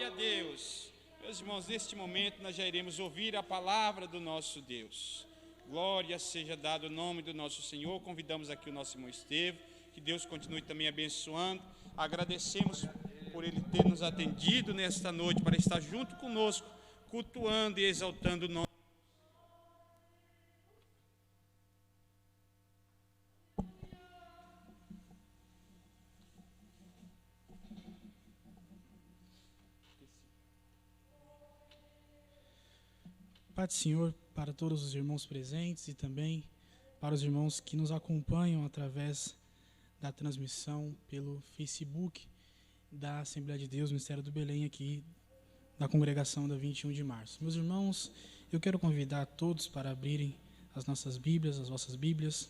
Glória a Deus. Meus irmãos, neste momento nós já iremos ouvir a palavra do nosso Deus. Glória seja dado o nome do nosso Senhor. Convidamos aqui o nosso irmão Estevão, que Deus continue também abençoando. Agradecemos por ele ter nos atendido nesta noite para estar junto conosco, cultuando e exaltando o nome. Pai do Senhor para todos os irmãos presentes e também para os irmãos que nos acompanham através da transmissão pelo Facebook da Assembleia de Deus, Ministério do Belém, aqui da congregação da 21 de março. Meus irmãos, eu quero convidar todos para abrirem as nossas Bíblias, as vossas Bíblias,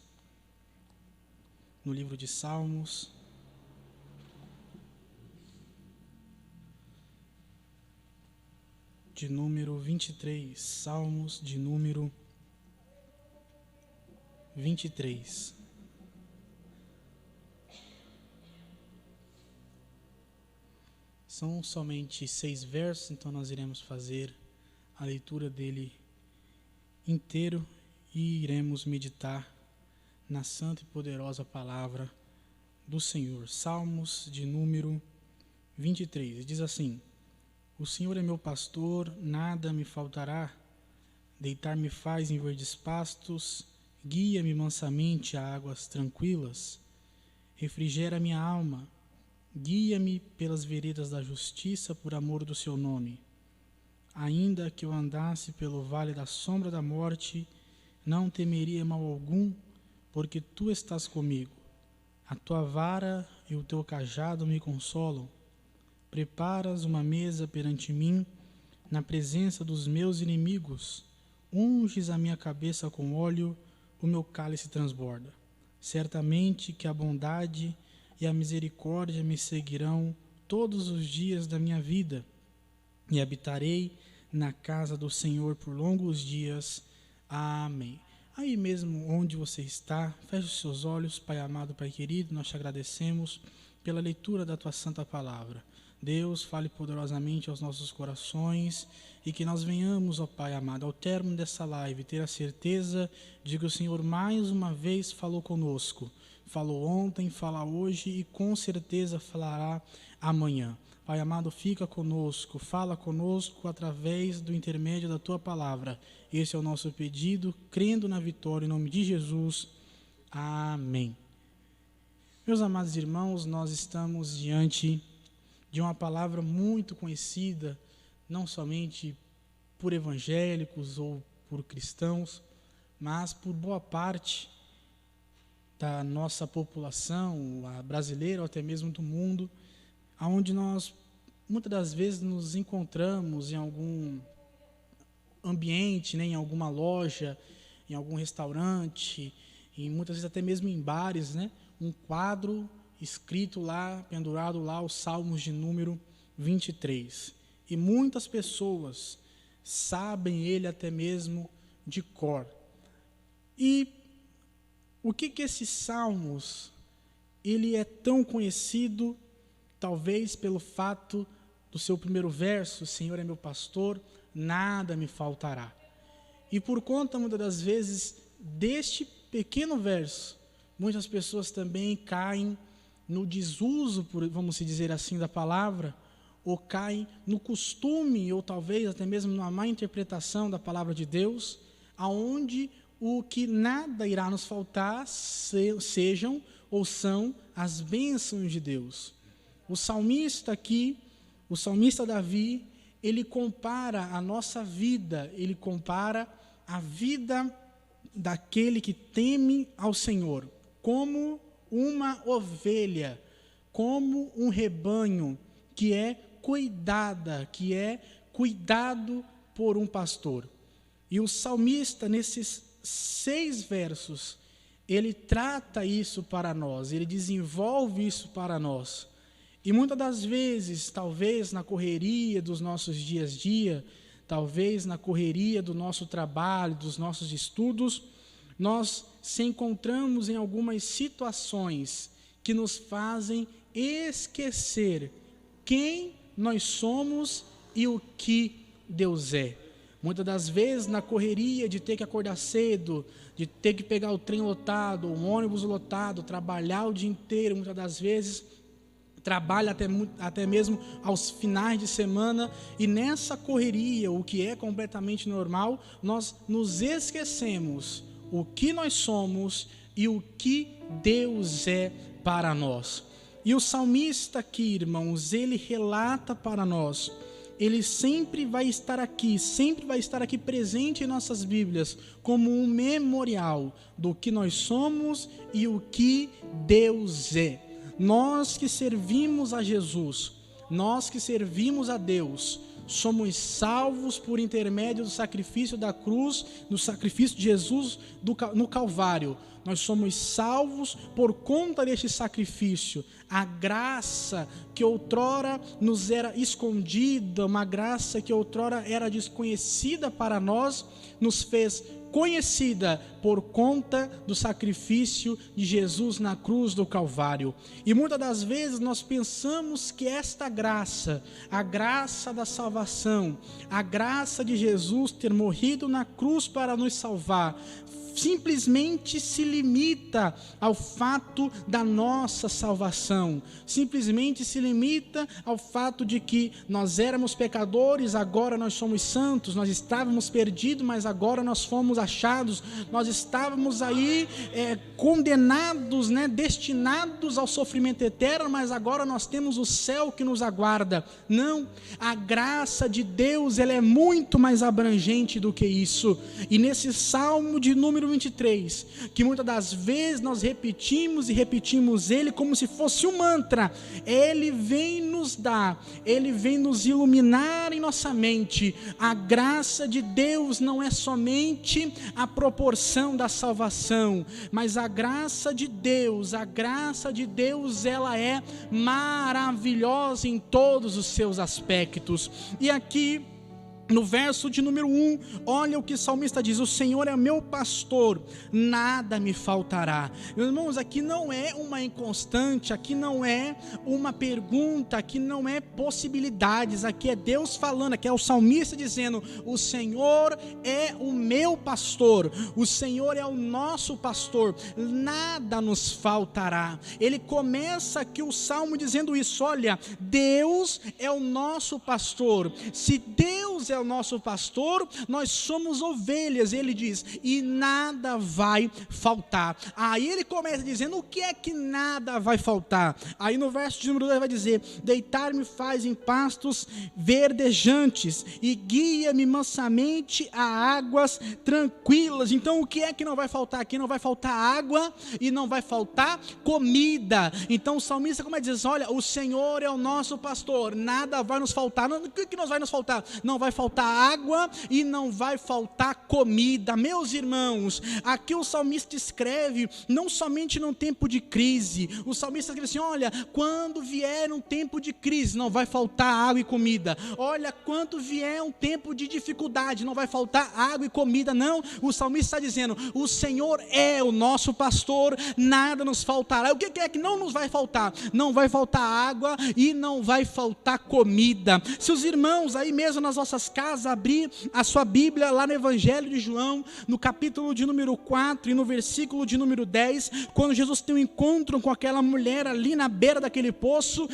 no livro de Salmos, de número 23, Salmos de número 23. São somente 6 versos, então nós iremos fazer a leitura dele inteiro e iremos meditar na santa e poderosa palavra do Senhor. Salmos de número 23, diz assim: O Senhor é meu pastor, nada me faltará. Deitar-me faz em verdes pastos, guia-me mansamente a águas tranquilas. Refrigera minha alma, guia-me pelas veredas da justiça por amor do seu nome. Ainda que eu andasse pelo vale da sombra da morte, não temeria mal algum, porque tu estás comigo. A tua vara e o teu cajado me consolam. Preparas uma mesa perante mim, na presença dos meus inimigos. Unges a minha cabeça com óleo, o meu cálice transborda. Certamente que a bondade e a misericórdia me seguirão todos os dias da minha vida, e habitarei na casa do Senhor por longos dias. Amém. Aí mesmo onde você está, feche os seus olhos. Pai amado, Pai querido, nós te agradecemos pela leitura da tua santa palavra. Deus, fale poderosamente aos nossos corações e que nós venhamos, ó Pai amado, ao término dessa live, ter a certeza de que o Senhor mais uma vez falou conosco. Falou ontem, fala hoje e com certeza falará amanhã. Pai amado, fica conosco, fala conosco através do intermédio da Tua palavra. Esse é o nosso pedido, crendo na vitória em nome de Jesus. Amém. Meus amados irmãos, nós estamos diante de uma palavra muito conhecida, não somente por evangélicos ou por cristãos, mas por boa parte da nossa população, a brasileira ou até mesmo do mundo, onde nós muitas das vezes nos encontramos em algum ambiente, né, em alguma loja, em algum restaurante, e muitas vezes até mesmo em bares, né, um quadro escrito lá, pendurado lá, os Salmos de número 23. E muitas pessoas sabem ele até mesmo de cor. E o que esses salmos, ele é tão conhecido, talvez pelo fato do seu primeiro verso, o Senhor é meu pastor, nada me faltará. E por conta, muitas das vezes, deste pequeno verso, muitas pessoas também caem no desuso, vamos dizer assim, da palavra, ou caem no costume, ou talvez até mesmo numa má interpretação da palavra de Deus, aonde o que nada irá nos faltar sejam ou são as bênçãos de Deus. O salmista aqui, o salmista Davi, ele compara a nossa vida, ele compara a vida daquele que teme ao Senhor, como uma ovelha, como um rebanho que é que é cuidado por um pastor. E o salmista, nesses 6 versos, ele trata isso para nós, ele desenvolve isso para nós. E muitas das vezes, talvez na correria dos nossos dias a dia, talvez na correria do nosso trabalho, dos nossos estudos, nós se encontramos em algumas situações que nos fazem esquecer quem nós somos e o que Deus é. Muitas das vezes, na correria de ter que acordar cedo, de ter que pegar o trem lotado, o ônibus lotado, trabalhar o dia inteiro, muitas das vezes trabalha até mesmo aos finais de semana, e nessa correria, o que é completamente normal, nós nos esquecemos o que nós somos e o que Deus é para nós. E o salmista aqui, irmãos, ele relata para nós, ele sempre vai estar aqui presente em nossas Bíblias, como um memorial do que nós somos e o que Deus é. Nós que servimos a Jesus, nós que servimos a Deus, somos salvos por intermédio do sacrifício da cruz, do sacrifício de Jesus no Calvário. Nós somos salvos por conta deste sacrifício. A graça que outrora nos era escondida, uma graça que outrora era desconhecida para nós, nos fez conhecida por conta do sacrifício de Jesus na cruz do Calvário. E muitas das vezes nós pensamos que esta graça, a graça da salvação, a graça de Jesus ter morrido na cruz para nos salvar, simplesmente se limita ao fato da nossa salvação, simplesmente se limita ao fato de que nós éramos pecadores, agora nós somos santos, nós estávamos perdidos, mas agora nós fomos achados, nós estávamos aí condenados, destinados ao sofrimento eterno, mas agora nós temos o céu que nos aguarda. Não, a graça de Deus, ela é muito mais abrangente do que isso. E nesse Salmo de número 23, que muitas das vezes nós repetimos ele como se fosse um mantra, ele vem nos dar, ele vem nos iluminar em nossa mente. A graça de Deus não é somente a proporção da salvação, mas a graça de Deus, ela é maravilhosa em todos os seus aspectos. E aqui no verso de número 1, olha o que o salmista diz: o Senhor é meu pastor, nada me faltará. Meus irmãos, aqui não é uma inconstante, aqui não é uma pergunta, aqui não é possibilidades, aqui é Deus falando, aqui é o salmista dizendo: o Senhor é o meu pastor, o Senhor é o nosso pastor, nada nos faltará. Ele começa aqui o salmo dizendo isso: olha, Deus é o nosso pastor. Se Deus é o nosso pastor, nós somos ovelhas, ele diz, e nada vai faltar. Aí ele começa dizendo: o que é que nada vai faltar? Aí no verso de número 2 vai dizer: deitar-me faz em pastos verdejantes e guia-me mansamente a águas tranquilas. Então o que é que não vai faltar aqui? Não vai faltar água e não vai faltar comida. Então o salmista começa a dizer: olha, o Senhor é o nosso pastor, nada vai nos faltar. O que não vai nos faltar? Não vai faltar água e não vai faltar comida. Meus irmãos, aqui o salmista escreve não somente num tempo de crise. O salmista escreve assim: olha, quando vier um tempo de crise, não vai faltar água e comida. Olha, quando vier um tempo de dificuldade, não vai faltar água e comida. Não, o salmista está dizendo: o Senhor é o nosso pastor, nada nos faltará. O que é que não nos vai faltar? Não vai faltar água e não vai faltar comida. Se os irmãos aí mesmo nas vossas casas abrir a sua Bíblia lá no Evangelho de João, no capítulo de número 4 e no versículo de número 10, quando Jesus tem um encontro com aquela mulher ali na beira daquele poço,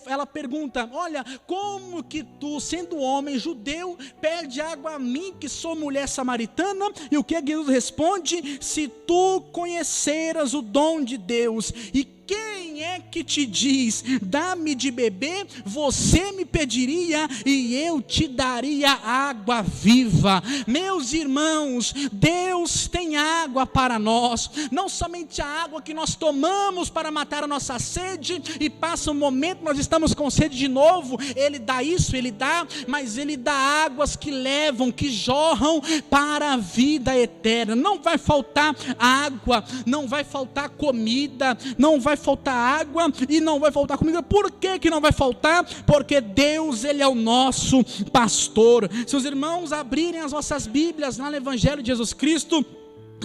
ela pergunta: olha, como que tu, sendo homem judeu, pede água a mim, que sou mulher samaritana? E o que Jesus responde? Se tu conheceras o dom de Deus, e quem é que te diz, dá-me de beber, você me pediria e eu te daria água viva. Meus irmãos, Deus tem água para nós, não somente a água que nós tomamos para matar a nossa sede, e passa um momento, nós estamos com sede de novo, Ele dá isso, Ele dá, mas Ele dá águas que levam, que jorram para a vida eterna. Não vai faltar água, não vai faltar comida, não vai faltar água e não vai faltar comida. Por que não vai faltar? Porque Deus, Ele é o nosso pastor. Se os irmãos abrirem as vossas Bíblias lá no Evangelho de Jesus Cristo,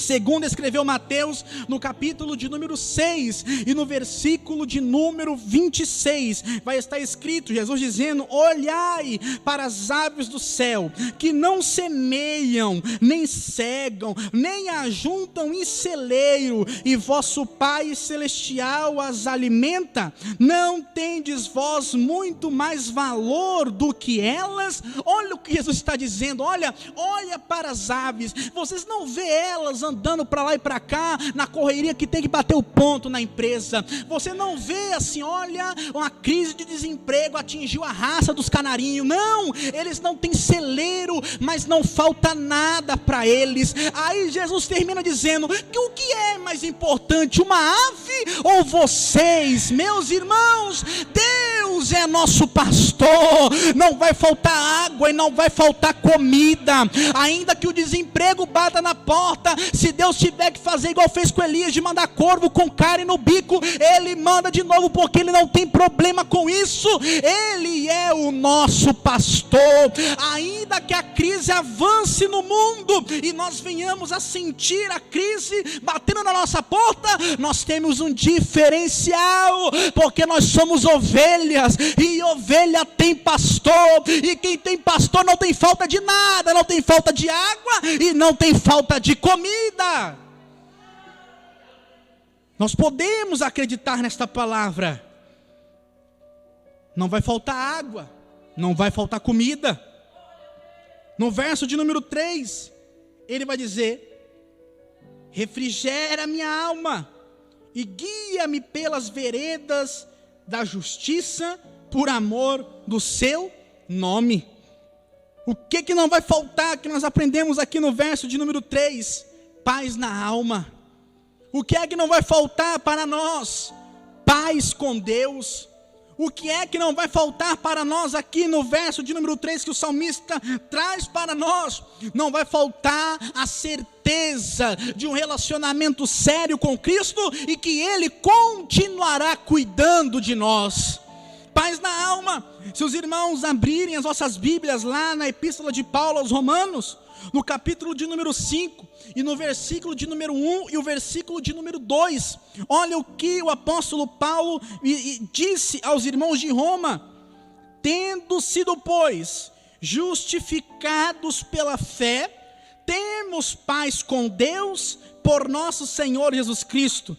segundo escreveu Mateus, no capítulo de número 6 e no versículo de número 26, vai estar escrito, Jesus dizendo: olhai para as aves do céu, que não semeiam, nem cegam, nem ajuntam em celeiro, e vosso Pai Celestial as alimenta. Não tendes vós muito mais valor do que elas? Olha o que Jesus está dizendo, olha para as aves, vocês não vê elas andando para lá e para cá, na correria que tem que bater o ponto na empresa. Você não vê assim, olha, uma crise de desemprego atingiu a raça dos canarinhos. Não, eles não têm celeiro, mas não falta nada para eles. Aí Jesus termina dizendo que o que é mais importante, uma ave ou vocês? Meus irmãos, Deus é nosso pastor, não vai faltar água e não vai faltar comida, ainda que o desemprego bata na porta. Se Deus tiver que fazer igual fez com Elias, de mandar corvo com carne no bico, Ele manda de novo, porque Ele não tem problema com isso. Ele é o nosso pastor. Ainda que a crise avance no mundo e nós venhamos a sentir a crise batendo na nossa porta, nós temos um diferencial, porque nós somos ovelhas, e ovelha tem pastor, e quem tem pastor não tem falta de nada, não tem falta de água e não tem falta de comida. Nós podemos acreditar nesta palavra. Não vai faltar água, não vai faltar comida. No verso de número 3, ele vai dizer: refrigera minha alma e guia-me pelas veredas da justiça, por amor do seu nome. O que não vai faltar, que nós aprendemos aqui no verso de número 3? Paz na alma. O que é que não vai faltar para nós? Paz com Deus. O que é que não vai faltar para nós aqui no verso de número 3 que o salmista traz para nós? Não vai faltar a certeza de um relacionamento sério com Cristo e que Ele continuará cuidando de nós. Paz na alma. Se os irmãos abrirem as vossas Bíblias lá na epístola de Paulo aos Romanos, no capítulo de número 5 e no versículo de número 1 e o versículo de número 2, olha o que o apóstolo Paulo disse aos irmãos de Roma: tendo sido, pois, justificados pela fé, temos paz com Deus por nosso Senhor Jesus Cristo,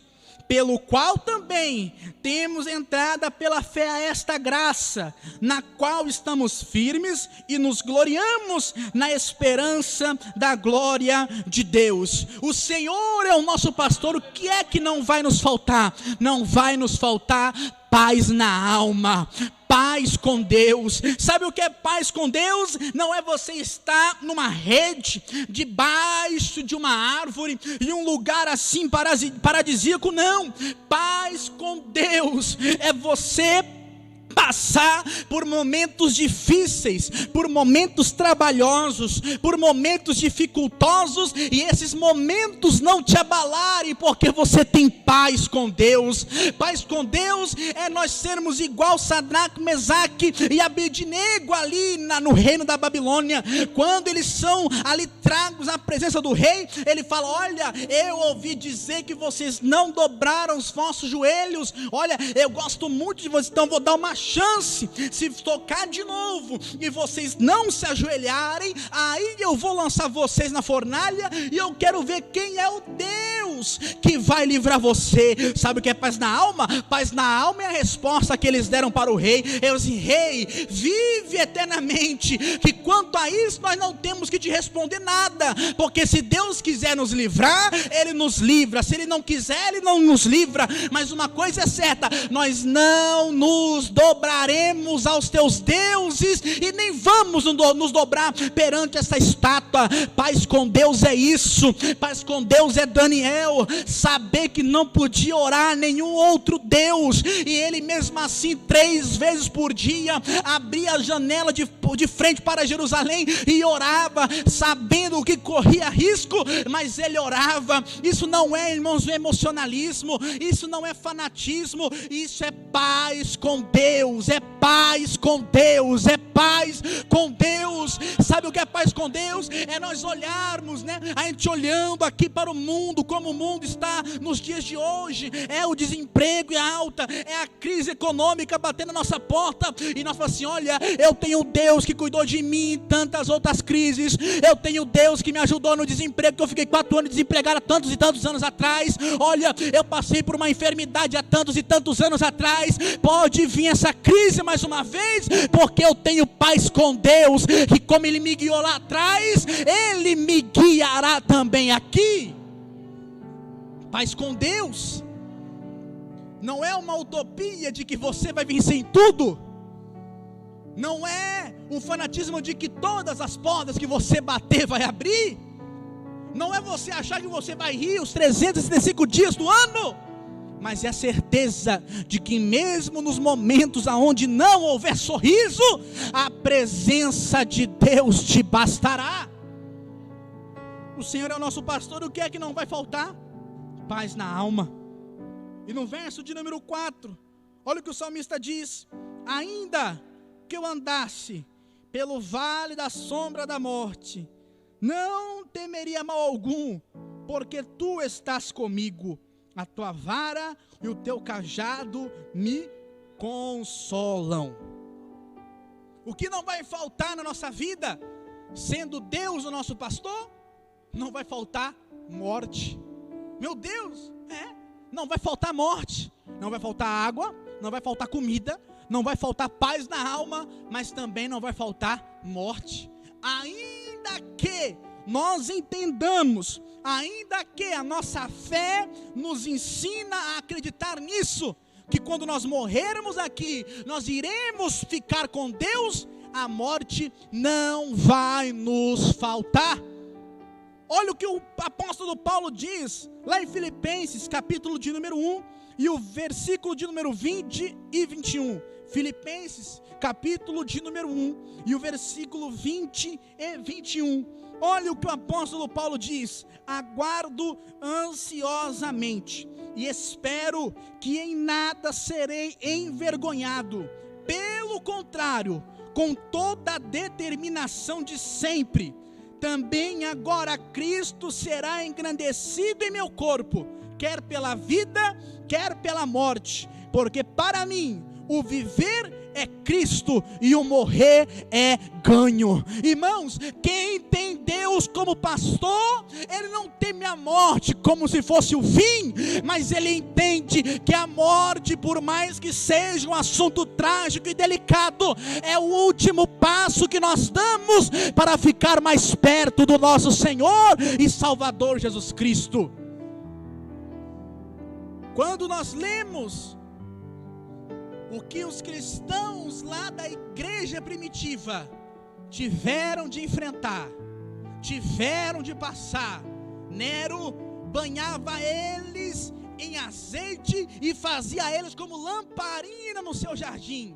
pelo qual também temos entrada pela fé a esta graça, na qual estamos firmes e nos gloriamos na esperança da glória de Deus. O Senhor é o nosso pastor. O que é que não vai nos faltar? Não vai nos faltar paz na alma, paz com Deus. Sabe o que é paz com Deus? Não é você estar numa rede, debaixo de uma árvore, em um lugar assim paradisíaco, não. Paz com Deus é você passar por momentos difíceis, por momentos trabalhosos, por momentos dificultosos, e esses momentos não te abalarem, porque você tem paz com Deus. Paz com Deus é nós sermos igual Sadraque, Mesaque e Abednego ali no reino da Babilônia. Quando eles são ali tragos à presença do rei, ele fala: olha, eu ouvi dizer que vocês não dobraram os vossos joelhos, olha, eu gosto muito de vocês, então vou dar uma chance. Se tocar de novo e vocês não se ajoelharem, aí eu vou lançar vocês na fornalha, e eu quero ver quem é o Deus que vai livrar você. Sabe o que é paz na alma? Paz na alma é a resposta que eles deram para o rei. Eles dizem: rei, vive eternamente, que quanto a isso nós não temos que te responder nada, porque se Deus quiser nos livrar, Ele nos livra, se Ele não quiser, Ele não nos livra. Mas uma coisa é certa: nós não nos dobraremos aos teus deuses, e nem vamos nos dobrar perante essa estátua. Paz com Deus é isso. Paz com Deus é Daniel saber que não podia orar a nenhum outro Deus, e ele mesmo assim 3 vezes por dia abria a janela de frente para Jerusalém e orava, sabendo que corria risco, mas ele orava. Isso não é, irmãos, emocionalismo, isso não é fanatismo, isso é paz com Deus, é paz com Deus, é paz com Deus. Sabe o que é paz com Deus? É nós olharmos, a gente olhando aqui para o mundo, como o mundo está nos dias de hoje, é o desemprego alta, é a crise econômica batendo na nossa porta, e nós falamos assim: olha, eu tenho um Deus que cuidou de mim em tantas outras crises, eu tenho Deus que me ajudou no desemprego, que eu fiquei 4 anos desempregado há tantos e tantos anos atrás, olha, eu passei por uma enfermidade há tantos e tantos anos atrás, pode vir essa crise mais uma vez, porque eu tenho paz com Deus, que como Ele me guiou lá atrás, Ele me guiará também aqui. Paz com Deus não é uma utopia de que você vai vencer em tudo, não é um fanatismo de que todas as portas que você bater vai abrir, não é você achar que você vai rir os 365 dias do ano, mas é a certeza de que mesmo nos momentos onde não houver sorriso, a presença de Deus te bastará. O Senhor é o nosso pastor, o que é que não vai faltar? Paz na alma. E no verso de número 4, olha o que o salmista diz: ainda que eu andasse pelo vale da sombra da morte, não temeria mal algum, porque tu estás comigo, a tua vara e o teu cajado me consolam. O que não vai faltar na nossa vida, sendo Deus o nosso pastor? Não vai faltar morte. Meu Deus, não vai faltar morte, não vai faltar água, não vai faltar comida, não vai faltar paz na alma, mas também não vai faltar morte. Ainda que nós entendamos, ainda que a nossa fé nos ensina a acreditar nisso, que quando nós morrermos aqui, nós iremos ficar com Deus, a morte não vai nos faltar. Olha o que o apóstolo Paulo diz, lá em Filipenses, capítulo de número 1, e o versículo de número 20 e 21. Filipenses, capítulo de número 1, e o versículo 20 e 21. Olha o que o apóstolo Paulo diz: aguardo ansiosamente, e espero que em nada serei envergonhado. Pelo contrário, com toda a determinação de sempre, também agora Cristo será engrandecido em meu corpo, quer pela vida, quer pela morte, porque para mim o viver é Cristo e o morrer é ganho. Irmãos, quem tem Deus como pastor, ele não teme a morte como se fosse o fim, mas ele entende que a morte, por mais que seja um assunto trágico e delicado, é o último passo que nós damos para ficar mais perto do nosso Senhor e Salvador Jesus Cristo. Quando nós lemos o que os cristãos lá da igreja primitiva tiveram de enfrentar, tiveram de passar, Nero banhava eles em azeite e fazia eles como lamparina no seu jardim.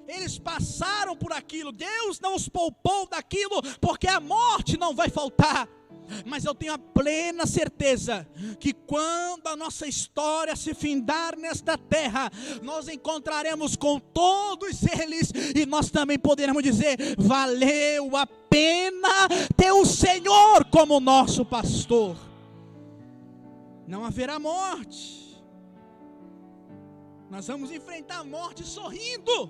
Eles passaram por aquilo, Deus não os poupou daquilo, porque a morte não vai faltar. Mas eu tenho a plena certeza que quando a nossa história se findar nesta terra, nós encontraremos com todos eles, e nós também poderemos dizer: valeu a pena ter o Senhor como nosso pastor. Não haverá morte, nós vamos enfrentar a morte sorrindo,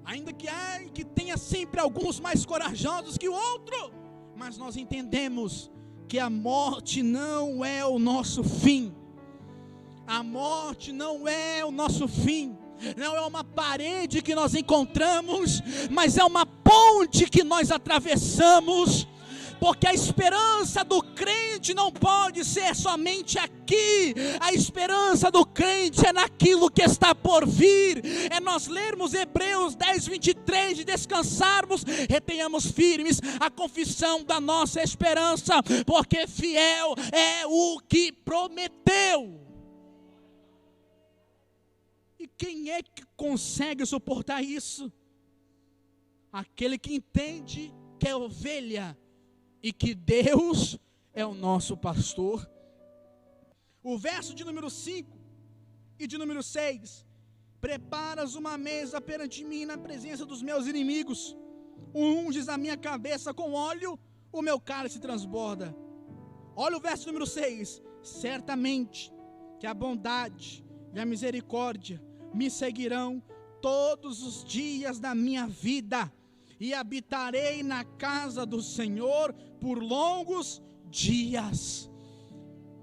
ainda que tenha sempre alguns mais corajosos que o outro, mas nós entendemos que a morte não é o nosso fim. A morte não é o nosso fim. Não é uma parede que nós encontramos, mas é uma ponte que nós atravessamos. Porque a esperança do crente não pode ser somente aqui. A esperança do crente é naquilo que está por vir. É nós lermos Hebreus 10, 23 e descansarmos, retenhamos firmes a confissão da nossa esperança, porque fiel é o que prometeu. E quem é que consegue suportar isso? Aquele que entende que é ovelha e que Deus é o nosso pastor. O verso de número 5 e de número 6 Preparas uma mesa perante mim na presença dos meus inimigos. Unges a minha cabeça com óleo, o meu cálice transborda. Olha o verso número 6. Certamente que a bondade e a misericórdia me seguirão todos os dias da minha vida, e habitarei na casa do Senhor por longos dias.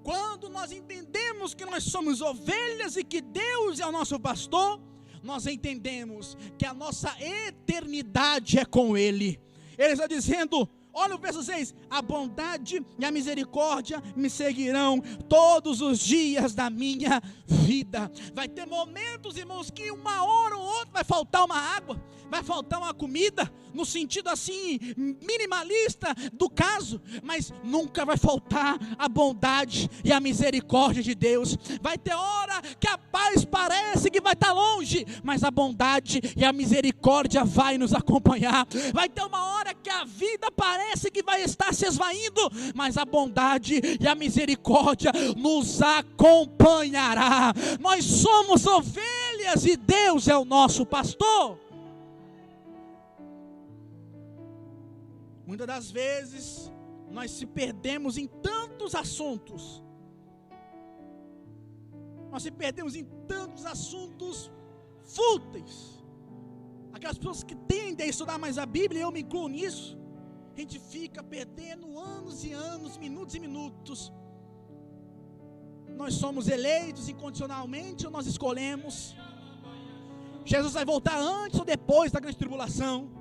Quando nós entendemos que nós somos ovelhas e que Deus é o nosso pastor, nós entendemos que a nossa eternidade é com Ele. Ele está dizendo, olha o verso 6, a bondade e a misericórdia me seguirão todos os dias da minha vida. Vai ter momentos, irmãos, que uma hora ou outra vai faltar uma água, vai faltar uma comida, no sentido assim, minimalista do caso, mas nunca vai faltar a bondade e a misericórdia de Deus. Vai ter hora que a paz parece que vai estar longe, mas a bondade e a misericórdia vai nos acompanhar. Vai ter uma hora que a vida parece que vai estar se esvaindo, mas a bondade e a misericórdia nos acompanhará. Nós somos ovelhas e Deus é o nosso pastor. Muitas das vezes nós se perdemos em tantos assuntos. Nós se perdemos em tantos assuntos fúteis. Aquelas pessoas que tendem a estudar mais a Bíblia, eu me incluo nisso. A gente fica perdendo anos e anos, minutos e minutos. Nós somos eleitos incondicionalmente ou nós escolhemos? Jesus vai voltar antes ou depois da grande tribulação?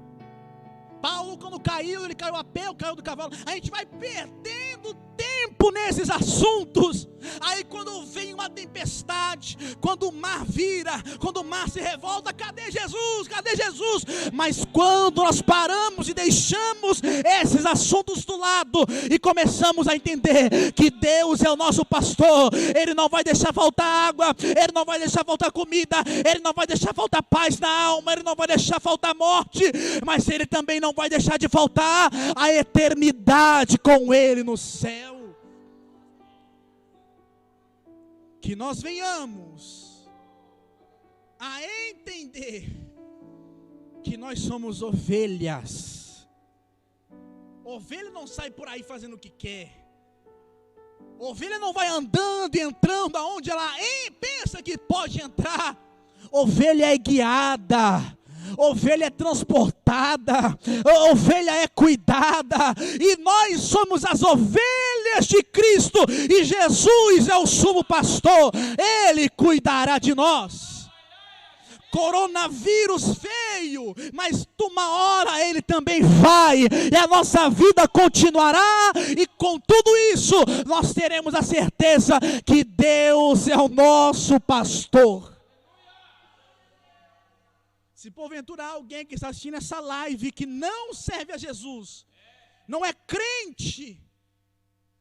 Paulo, quando caiu, ele caiu a pé, caiu do cavalo. A gente vai perdendo tempo nesses assuntos. Aí quando vem uma tempestade, quando o mar vira, quando o mar se revolta, cadê Jesus? Cadê Jesus? Mas quando nós paramos e deixamos esses assuntos do lado e começamos a entender que Deus é o nosso pastor, Ele não vai deixar faltar água, Ele não vai deixar faltar comida, Ele não vai deixar faltar paz na alma, Ele não vai deixar faltar morte, mas Ele também não vai deixar de faltar a eternidade com Ele no céu. Que nós venhamos a entender que nós somos ovelhas. Ovelha não sai por aí fazendo o que quer. Ovelha não vai andando e entrando aonde ela pensa que pode entrar. Ovelha é guiada. Ovelha é transportada, ovelha é cuidada, e nós somos as ovelhas de Cristo, e Jesus é o sumo pastor, Ele cuidará de nós. Coronavírus veio, mas de uma hora ele também vai, e a nossa vida continuará, e com tudo isso, nós teremos a certeza que Deus é o nosso pastor. Se porventura há alguém que está assistindo essa live que não serve a Jesus, não é crente,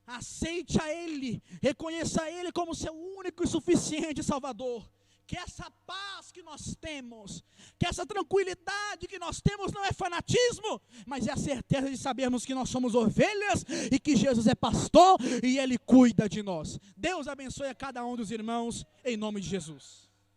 aceite a Ele, reconheça Ele como seu único e suficiente Salvador. Que essa paz que nós temos, que essa tranquilidade que nós temos não é fanatismo, mas é a certeza de sabermos que nós somos ovelhas e que Jesus é pastor e Ele cuida de nós. Deus abençoe a cada um dos irmãos, em nome de Jesus.